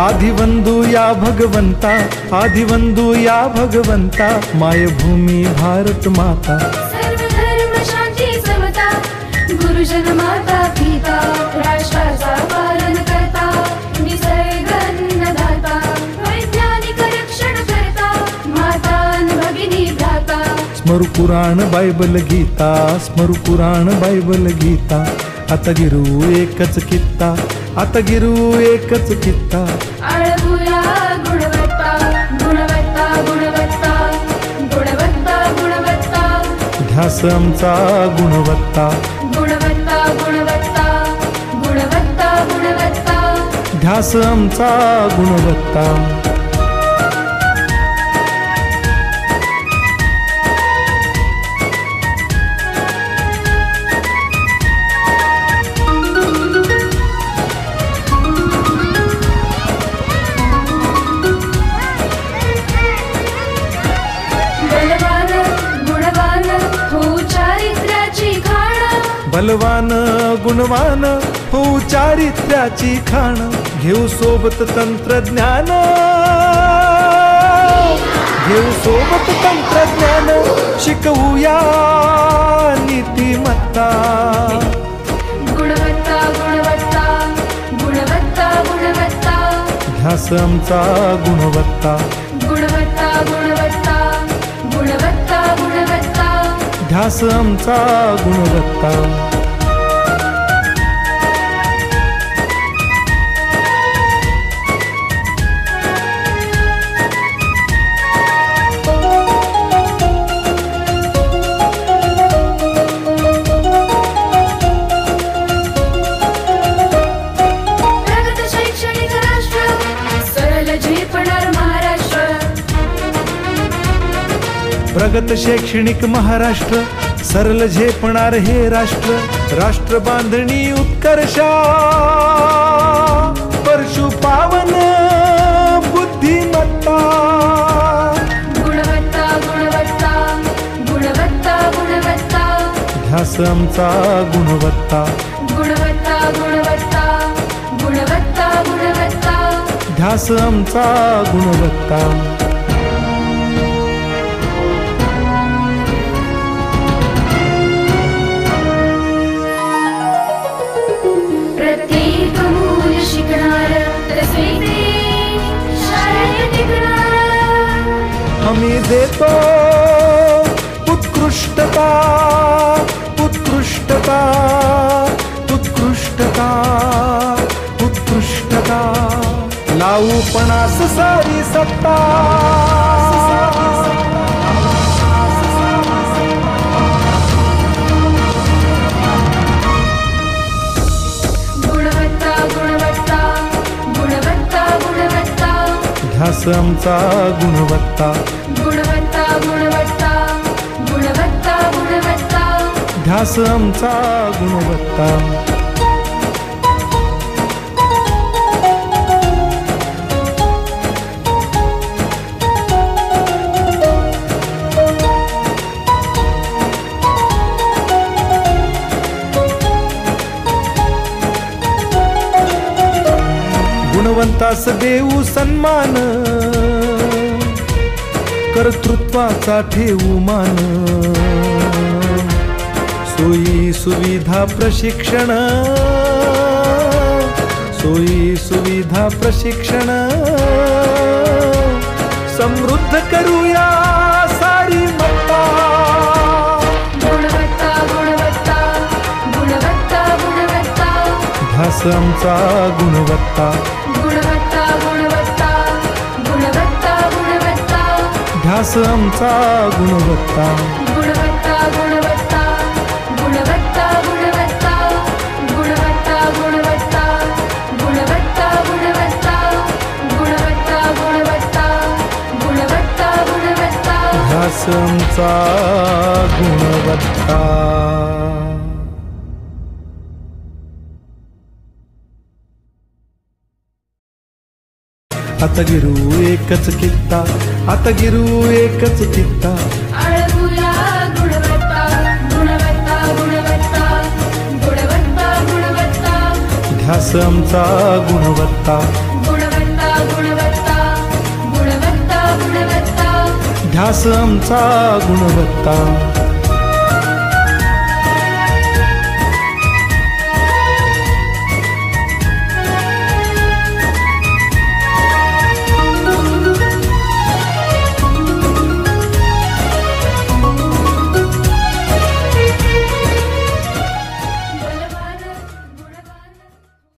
आदिवंदू या भगवंता, आदिवंदू या भगवंता, मायभूमी भारत माता। सर्व धर्म शांती समता, गुरुजन माता पिता, राष्ट्राचा पालन करता, निसर्ग अन्नदाता, वैज्ञानिक रक्षण करता, माता अन् भगिनी भ्राता। स्मरू पुराण बायबल गीता, स्मरू पुराण बायबल गीता, आता गिरू एकच कित्ता, आता गिरू एकच कित्ता। आळवूया गुणवत्ता, गुणवत्ता, गुणवत्ता, गुणवत्ता, गुणवत्ता, ध्यास आमचा गुणवत्ता, गुणवत्ता, गुणवत्ता, गुणवत्ता, गुणवत्ता, ध्यास आमचा गुणवत्ता। बलवान गुणवान हो चारित्र्याची खाण, घेऊ सोबत तंत्रज्ञान, घेऊ सोबत तंत्रज्ञान, शिकवूया नीतिमत्ता। गुणवत्ता, गुणवत्ता, गुणवत्ता, गुणवत्ता, ध्यास आमचा गुणवत्ता, गुणवत्ता, गुणवत्ता, गुणवत्ता, गुणवत्ता, ध्यास आमचा गुणवत्ता। प्रगत शैक्षणिक महाराष्ट्र, सरल झेपणार हे राष्ट्र, राष्ट्र बांधणी उत्कर्षा, परशु पावन बुद्धिमत्ता। गुणवत्ता, गुणवत्ता, गुणवत्ता, गुणवत्ता, ध्यास आमचा गुणवत्ता, गुणवत्ता, गुणवत्ता, गुणवत्ता, गुणवत्ता, ध्यास आमचा गुणवत्ता। प्रत्येक मूल शिकणार, तसे शाळेत टिकणार। आम्ही देतो उत्कृष्टता, उत्कृष्टता, उत्कृष्टता, उत्कृष्टता, लावू पणास सारी सत्ता। गुणवत्ता, गुणवत्ता, गुणवत्ता, गुणवत्ता, ध्यास आमचा गुणवत्ता, गुणवत्ता, गुणवत्ता, गुणवत्ता, गुणवत्ता, ध्यास आमचा गुणवत्ता। गुणवंतास देऊ सन्मान, कर्तृत्वाचा ठेवू मान, सोयी सुविधा प्रशिक्षण, सोयी सुविधा प्रशिक्षण, समृद्ध करूया सारी मत्ता। गुणवत्ता, गुणवत्ता, गुणवत्ता, गुणवत्ता, ध्यास आमचा गुणवत्ता, गुणवत्ता, गुणवत्ता, गुणवत्ता, गुणवत्ता, ध्यास आमचा गुणवत्ता। गुणवत्ता, गुणवत्ता, गुणवत्ता, गुणवत्ता, गुणवत्ता, गुणवत्ता, गुणवत्ता, गुणवत्ता, गुणवत्ता, गुणवत्ता, गुणवत्ता, गुणवत्ता, ध्यास आमचा गुणवत्ता। आता गिरू एकच कित्ता, आता गिरू एकच कित्ता। आळवूया गुणवत्ता, गुणवत्ता, गुणवत्ता, गुणवत्ता, गुणवत्ता, ध्यास आमचा गुणवत्ता, गुणवत्ता, ध्यास आमचा गुणवत्ता.